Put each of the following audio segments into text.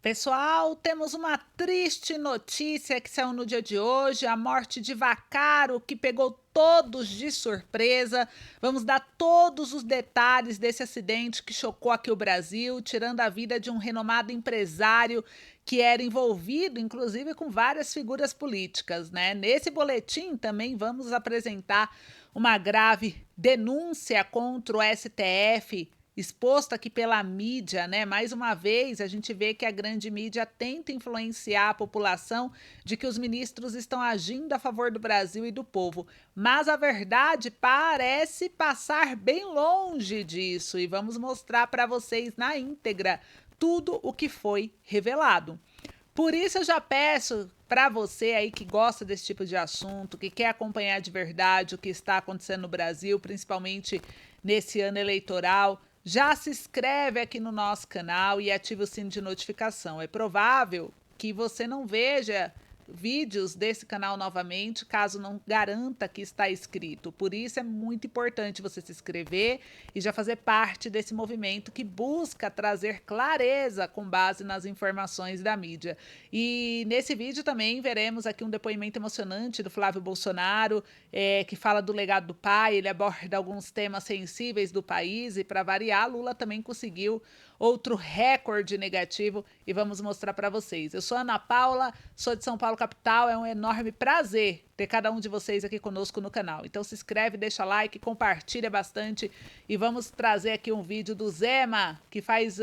Pessoal, temos uma triste notícia que saiu no dia de hoje, a morte de Vaccaro, que pegou todos de surpresa. Vamos dar todos os detalhes desse acidente que chocou aqui o Brasil, tirando a vida de um renomado empresário que era envolvido, inclusive, com várias figuras políticas, né? Nesse boletim também vamos apresentar uma grave denúncia contra o STF, exposto aqui pela mídia, né? Mais uma vez, a gente vê que a grande mídia tenta influenciar a população de que os ministros estão agindo a favor do Brasil e do povo. Mas a verdade parece passar bem longe disso e vamos mostrar para vocês na íntegra tudo o que foi revelado. Por isso eu já peço para você aí que gosta desse tipo de assunto, que quer acompanhar de verdade o que está acontecendo no Brasil, principalmente nesse ano eleitoral, já se inscreve aqui no nosso canal e ativa o sino de notificação. É provável que você não veja vídeos desse canal novamente, caso não garanta que está inscrito. Por isso é muito importante você se inscrever e já fazer parte desse movimento que busca trazer clareza com base nas informações da mídia. E nesse vídeo também veremos aqui um depoimento emocionante do Flávio Bolsonaro, que fala do legado do pai. Ele aborda alguns temas sensíveis do país e, para variar, Lula também conseguiu outro recorde negativo e vamos mostrar para vocês. Eu sou Ana Paula, sou de São Paulo capital, é um enorme prazer ter cada um de vocês aqui conosco no canal. Então se inscreve, deixa like, compartilha bastante e vamos trazer aqui um vídeo do Zema, que faz...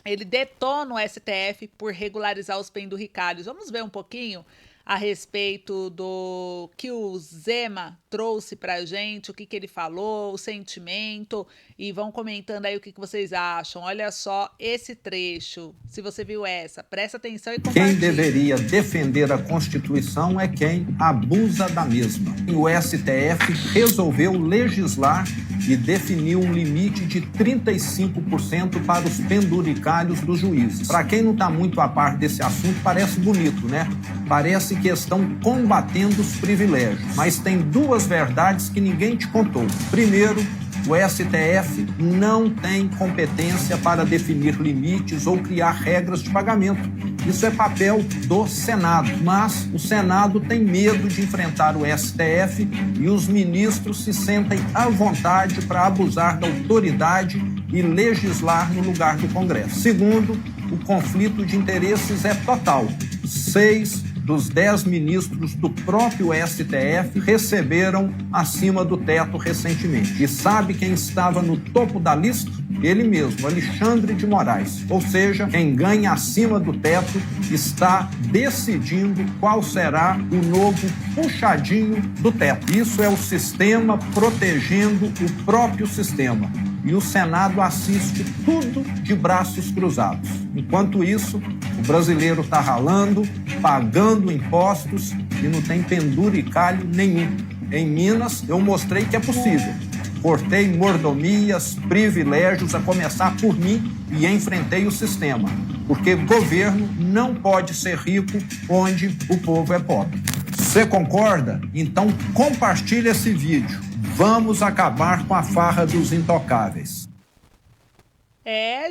ele detona o STF por regularizar os penduricalhos. Vamos ver um pouquinho a respeito do que o Zema trouxe pra gente, o que ele falou, o sentimento, e vão comentando aí o que vocês acham. Olha só esse trecho, se você viu essa, presta atenção e compartilha. Quem deveria defender a Constituição é quem abusa da mesma. O STF resolveu legislar e definiu um limite de 35% para os penduricalhos dos juízes. Para quem não está muito a par desse assunto, parece bonito, né? Parece que estão combatendo os privilégios, mas tem duas verdades que ninguém te contou. Primeiro, o STF não tem competência para definir limites ou criar regras de pagamento. Isso é papel do Senado, mas o Senado tem medo de enfrentar o STF e os ministros se sentem à vontade para abusar da autoridade e legislar no lugar do Congresso. Segundo, o conflito de interesses é total. 6 dos 10 ministros do próprio STF receberam acima do teto recentemente. E sabe quem estava no topo da lista? Ele mesmo, Alexandre de Moraes. Ou seja, quem ganha acima do teto está decidindo qual será o novo puxadinho do teto. Isso é o sistema protegendo o próprio sistema. E o Senado assiste tudo de braços cruzados. Enquanto isso, o brasileiro está ralando, pagando impostos e não tem penduricalho nenhum. Em Minas, eu mostrei que é possível. Cortei mordomias, privilégios, a começar por mim, e enfrentei o sistema. Porque governo não pode ser rico onde o povo é pobre. Você concorda? Então compartilhe esse vídeo. Vamos acabar com a farra dos intocáveis.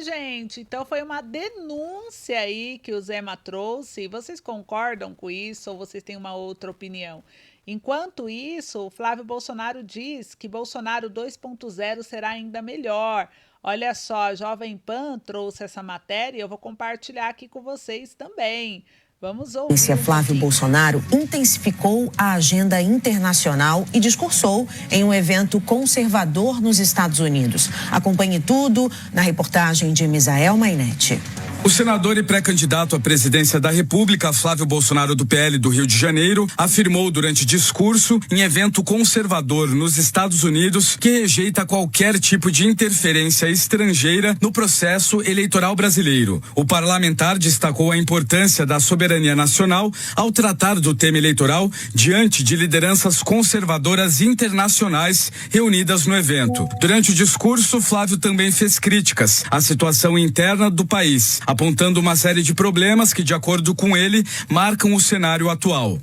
Gente, então foi uma denúncia aí que o Zema trouxe. Vocês concordam com isso ou vocês têm uma outra opinião? Enquanto isso, o Flávio Bolsonaro diz que Bolsonaro 2.0 será ainda melhor. Olha só, a Jovem Pan trouxe essa matéria e eu vou compartilhar aqui com vocês também. Vamos ouvir. Flávio Bolsonaro intensificou a agenda internacional e discursou em um evento conservador nos Estados Unidos. Acompanhe tudo na reportagem de Misael Mainetti. O senador e pré-candidato à presidência da República, Flávio Bolsonaro, do PL do Rio de Janeiro, afirmou durante discurso em evento conservador nos Estados Unidos que rejeita qualquer tipo de interferência estrangeira no processo eleitoral brasileiro. O parlamentar destacou a importância da soberania nacional ao tratar do tema eleitoral diante de lideranças conservadoras internacionais reunidas no evento. Durante o discurso, Flávio também fez críticas à situação interna do país, apontando uma série de problemas que, de acordo com ele, marcam o cenário atual.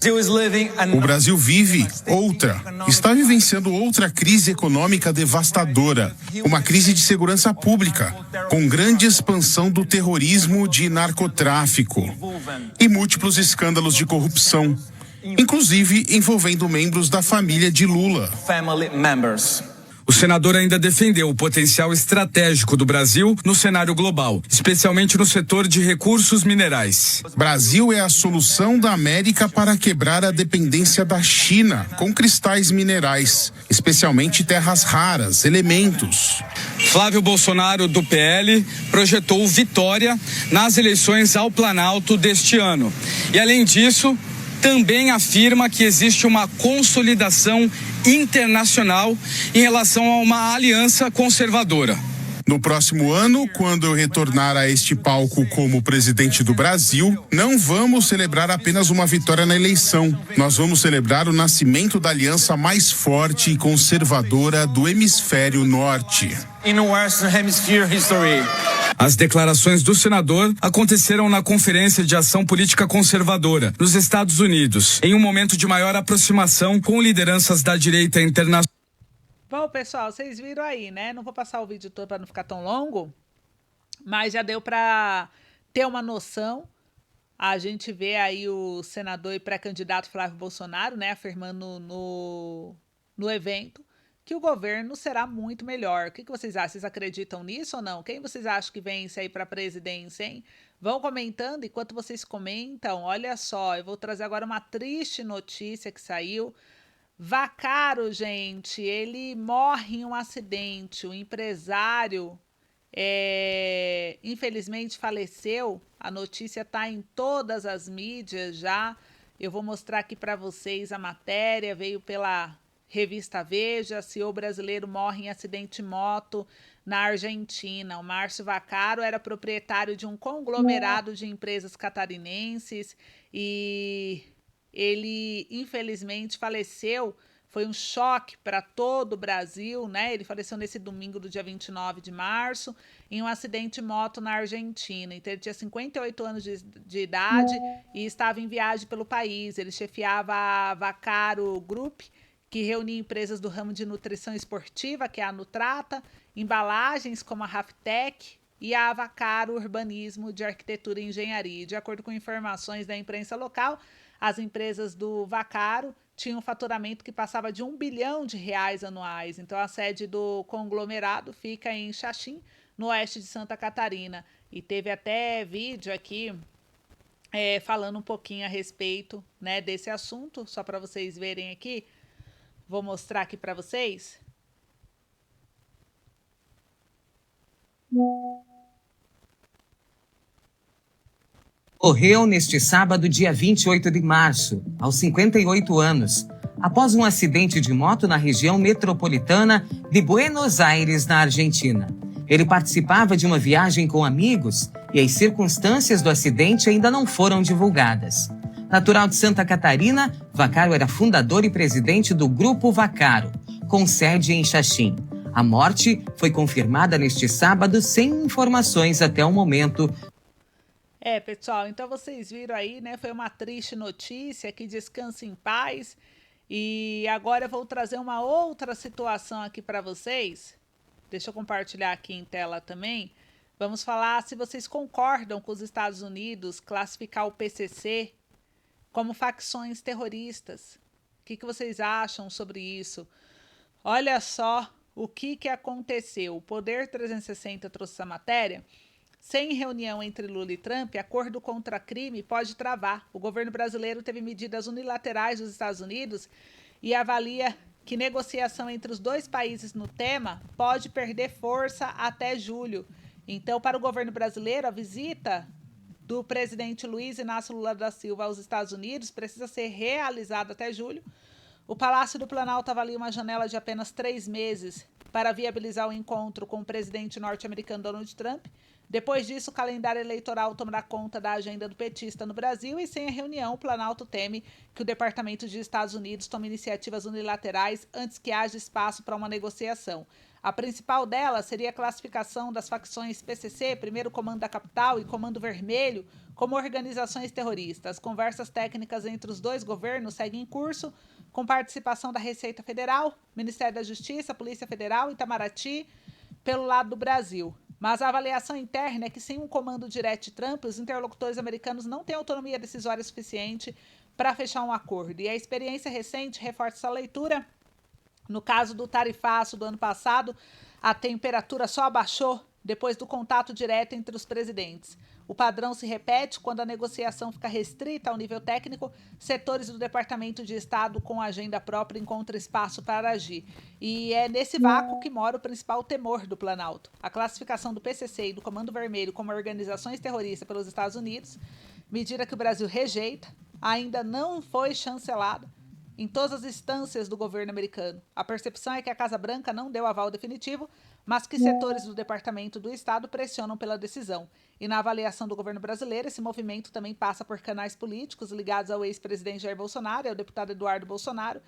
O Brasil vive está vivenciando outra crise econômica devastadora, uma crise de segurança pública, com grande expansão do terrorismo, de narcotráfico e múltiplos escândalos de corrupção, inclusive envolvendo membros da família de Lula. O senador ainda defendeu o potencial estratégico do Brasil no cenário global, especialmente no setor de recursos minerais. Brasil é a solução da América para quebrar a dependência da China com cristais minerais, especialmente terras raras, elementos. Flávio Bolsonaro, do PL, projetou vitória nas eleições ao Planalto deste ano. E, além disso, também afirma que existe uma consolidação internacional em relação a uma aliança conservadora. No próximo ano, quando eu retornar a este palco como presidente do Brasil, não vamos celebrar apenas uma vitória na eleição. Nós vamos celebrar o nascimento da aliança mais forte e conservadora do hemisfério norte. As declarações do senador aconteceram na Conferência de Ação Política Conservadora, nos Estados Unidos, em um momento de maior aproximação com lideranças da direita internacional. Bom, pessoal, vocês viram aí, né? Não vou passar o vídeo todo para não ficar tão longo, mas já deu para ter uma noção. A gente vê aí o senador e pré-candidato Flávio Bolsonaro, né, afirmando no evento que o governo será muito melhor. O que vocês acham? Vocês acreditam nisso ou não? Quem vocês acham que vence aí para a presidência, hein? Vão comentando. Enquanto vocês comentam, olha só, eu vou trazer agora uma triste notícia que saiu. Vaccaro, gente, ele morre em um acidente. O empresário, infelizmente, faleceu. A notícia está em todas as mídias já. Eu vou mostrar aqui para vocês a matéria. Veio pela revista Veja. CEO brasileiro morre em acidente de moto na Argentina. O Márcio Vaccaro era proprietário de um conglomerado de empresas catarinenses e ele, infelizmente, faleceu. Foi um choque para todo o Brasil, né? Ele faleceu nesse domingo do dia 29 de março, em um acidente de moto na Argentina. Então, ele tinha 58 anos de idade e estava em viagem pelo país. Ele chefiava a Vaccaro Group, que reunia empresas do ramo de nutrição esportiva, que é a Nutrata, embalagens como a Raftec e a Vaccaro Urbanismo de Arquitetura e Engenharia. De acordo com informações da imprensa local, as empresas do Vaccaro tinham um faturamento que passava de R$1 bilhão anuais. Então, a sede do conglomerado fica em Xaxim, no oeste de Santa Catarina. E teve até vídeo aqui falando um pouquinho a respeito, né, desse assunto, só para vocês verem aqui. Vou mostrar aqui para vocês. Morreu neste sábado, dia 28 de março, aos 58 anos, após um acidente de moto na região metropolitana de Buenos Aires, na Argentina. Ele participava de uma viagem com amigos e as circunstâncias do acidente ainda não foram divulgadas. Natural de Santa Catarina, Vaccaro era fundador e presidente do Grupo Vaccaro, com sede em Xaxim. A morte foi confirmada neste sábado sem informações até o momento. Pessoal, então vocês viram aí, né? Foi uma triste notícia, que descanse em paz. E agora eu vou trazer uma outra situação aqui para vocês. Deixa eu compartilhar aqui em tela também. Vamos falar se vocês concordam com os Estados Unidos classificar o PCC como facções terroristas. O que vocês acham sobre isso? Olha só o que aconteceu. O Poder 360 trouxe essa matéria. Sem reunião entre Lula e Trump, acordo contra crime pode travar. O governo brasileiro teve medidas unilaterais dos Estados Unidos e avalia que negociação entre os dois países no tema pode perder força até julho. Então, para o governo brasileiro, a visita do presidente Luiz Inácio Lula da Silva aos Estados Unidos precisa ser realizada até julho. O Palácio do Planalto avalia uma janela de apenas 3 meses para viabilizar o encontro com o presidente norte-americano Donald Trump. Depois disso, o calendário eleitoral tomará conta da agenda do petista no Brasil e, sem a reunião, o Planalto teme que o Departamento de Estados Unidos tome iniciativas unilaterais antes que haja espaço para uma negociação. A principal delas seria a classificação das facções PCC, Primeiro Comando da Capital e Comando Vermelho, como organizações terroristas. Conversas técnicas entre os dois governos seguem em curso, com participação da Receita Federal, Ministério da Justiça, Polícia Federal e Itamaraty, pelo lado do Brasil. Mas a avaliação interna é que, sem um comando direto de Trump, os interlocutores americanos não têm autonomia decisória suficiente para fechar um acordo. E a experiência recente reforça essa leitura. No caso do tarifaço do ano passado, a temperatura só abaixou depois do contato direto entre os presidentes. O padrão se repete quando a negociação fica restrita ao nível técnico, setores do Departamento de Estado com agenda própria encontram espaço para agir. E é nesse vácuo que mora o principal temor do Planalto. A classificação do PCC e do Comando Vermelho como organizações terroristas pelos Estados Unidos, medida que o Brasil rejeita, ainda não foi chancelada em todas as instâncias do governo americano. A percepção é que a Casa Branca não deu aval definitivo, mas que setores do Departamento do Estado pressionam pela decisão. E na avaliação do governo brasileiro, esse movimento também passa por canais políticos ligados ao ex-presidente Jair Bolsonaro e ao deputado Eduardo Bolsonaro,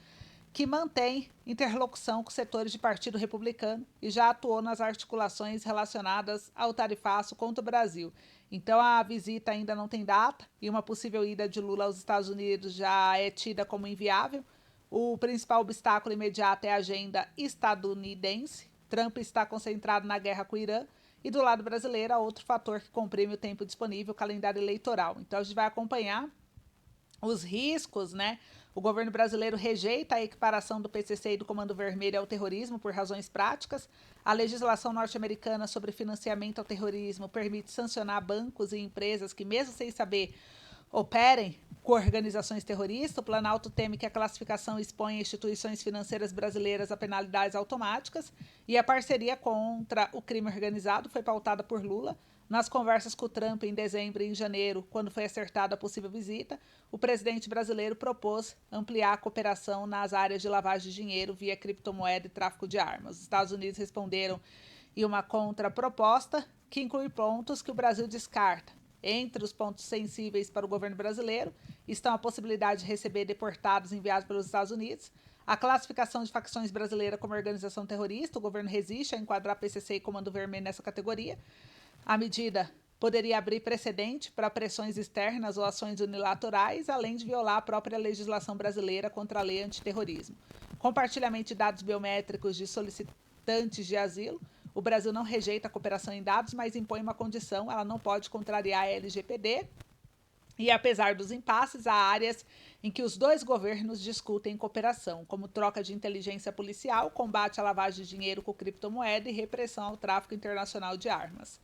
que mantém interlocução com setores de partido republicano e já atuou nas articulações relacionadas ao tarifaço contra o Brasil. Então a visita ainda não tem data e uma possível ida de Lula aos Estados Unidos já é tida como inviável. O principal obstáculo imediato é a agenda estadunidense. Trump está concentrado na guerra com o Irã e do lado brasileiro há outro fator que comprime o tempo disponível, o calendário eleitoral. Então a gente vai acompanhar os riscos, né? O governo brasileiro rejeita a equiparação do PCC e do Comando Vermelho ao terrorismo por razões práticas. A legislação norte-americana sobre financiamento ao terrorismo permite sancionar bancos e empresas que, mesmo sem saber, operem com organizações terroristas. O Planalto teme que a classificação exponha instituições financeiras brasileiras a penalidades automáticas e a parceria contra o crime organizado foi pautada por Lula. Nas conversas com o Trump em dezembro e em janeiro, quando foi acertada a possível visita, o presidente brasileiro propôs ampliar a cooperação nas áreas de lavagem de dinheiro via criptomoeda e tráfico de armas. Os Estados Unidos responderam em uma contraproposta que inclui pontos que o Brasil descarta. Entre os pontos sensíveis para o governo brasileiro estão a possibilidade de receber deportados enviados pelos Estados Unidos, a classificação de facções brasileiras como organização terrorista. O governo resiste a enquadrar PCC e Comando Vermelho nessa categoria. A medida poderia abrir precedente para pressões externas ou ações unilaterais, além de violar a própria legislação brasileira contra a lei antiterrorismo. Compartilhamento de dados biométricos de solicitantes de asilo. O Brasil não rejeita a cooperação em dados, mas impõe uma condição: ela não pode contrariar a LGPD. E apesar dos impasses, há áreas em que os dois governos discutem cooperação, como troca de inteligência policial, combate à lavagem de dinheiro com criptomoeda e repressão ao tráfico internacional de armas.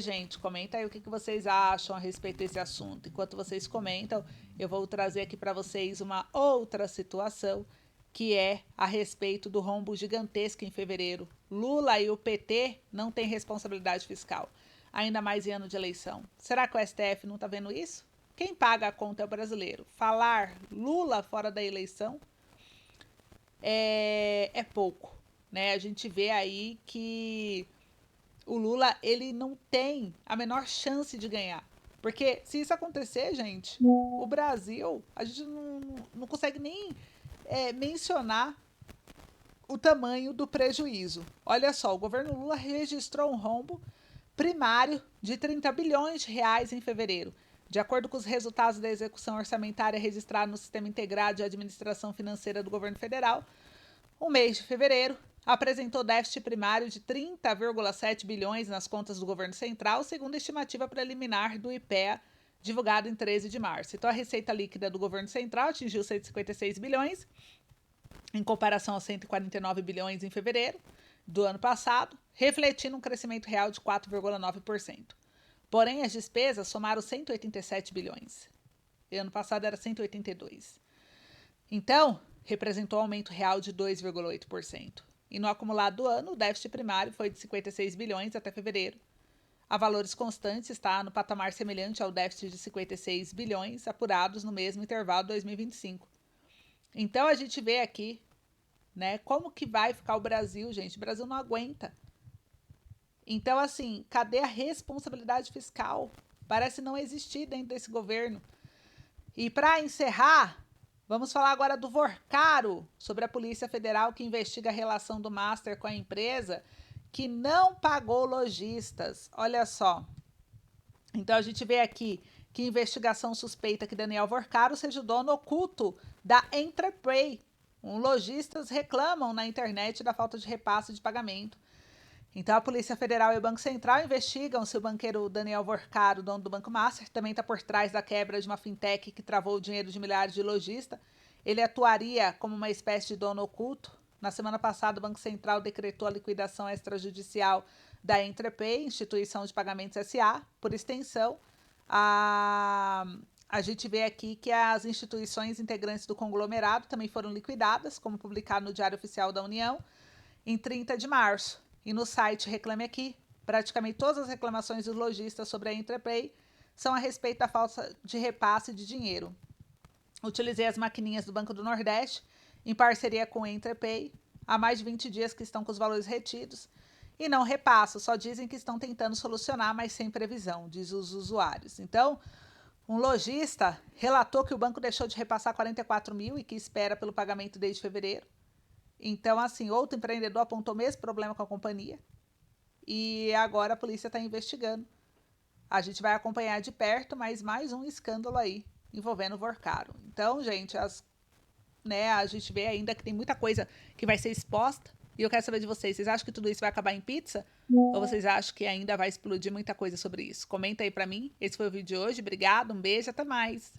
Gente, comenta aí o que vocês acham a respeito desse assunto. Enquanto vocês comentam, eu vou trazer aqui para vocês uma outra situação, que é a respeito do rombo gigantesco em fevereiro. Lula e o PT não têm responsabilidade fiscal, ainda mais em ano de eleição. Será que o STF não está vendo isso? Quem paga a conta é o brasileiro. Falar Lula fora da eleição é pouco, né? A gente vê aí que o Lula, ele não tem a menor chance de ganhar. Porque se isso acontecer, gente, o Brasil, a gente não consegue nem mencionar o tamanho do prejuízo. Olha só, o governo Lula registrou um rombo primário de 30 bilhões de reais em fevereiro. De acordo com os resultados da execução orçamentária registrada no Sistema Integrado de Administração Financeira do Governo Federal, o mês de fevereiro apresentou déficit primário de 30,7 bilhões nas contas do governo central, segundo a estimativa preliminar do IPEA, divulgada em 13 de março. Então, a receita líquida do governo central atingiu 156 bilhões, em comparação aos 149 bilhões em fevereiro do ano passado, refletindo um crescimento real de 4,9%. Porém, as despesas somaram 187 bilhões. E ano passado era 182. Então, representou um aumento real de 2,8%. E no acumulado do ano, o déficit primário foi de 56 bilhões até fevereiro. A valores constantes, está no patamar semelhante ao déficit de 56 bilhões apurados no mesmo intervalo de 2025. Então, a gente vê aqui, né, como que vai ficar o Brasil, gente. O Brasil não aguenta. Então, assim, cadê a responsabilidade fiscal? Parece não existir dentro desse governo. E para encerrar, Vamos falar agora do Vorcaro, sobre a Polícia Federal que investiga a relação do Master com a empresa que não pagou lojistas. Olha só. Então a gente vê aqui que investigação suspeita que Daniel Vorcaro seja o dono oculto da Entrepay. Lojistas reclamam na internet da falta de repasse de pagamento. Então, a Polícia Federal e o Banco Central investigam se o banqueiro Daniel Vorcaro, dono do Banco Master, também está por trás da quebra de uma fintech que travou o dinheiro de milhares de lojistas. Ele atuaria como uma espécie de dono oculto. Na semana passada, o Banco Central decretou a liquidação extrajudicial da Entrepay, instituição de pagamentos SA. Por extensão, a gente vê aqui que as instituições integrantes do conglomerado também foram liquidadas, como publicado no Diário Oficial da União, em 30 de março. E no site Reclame Aqui, praticamente todas as reclamações dos lojistas sobre a Entrepay são a respeito da falta de repasse de dinheiro. Utilizei as maquininhas do Banco do Nordeste, em parceria com a Entrepay, há mais de 20 dias que estão com os valores retidos, e não repasso, só dizem que estão tentando solucionar, mas sem previsão, diz os usuários. Então, um lojista relatou que o banco deixou de repassar 44 mil e que espera pelo pagamento desde fevereiro. Então, assim, outro empreendedor apontou o mesmo problema com a companhia e agora a polícia está investigando. A gente vai acompanhar de perto, mas mais um escândalo aí envolvendo o Vorcaro. Então, gente, a gente vê ainda que tem muita coisa que vai ser exposta e eu quero saber de vocês. Vocês acham que tudo isso vai acabar em pizza? Ou vocês acham que ainda vai explodir muita coisa sobre isso? Comenta aí pra mim. Esse foi o vídeo de hoje. Obrigada, um beijo, até mais.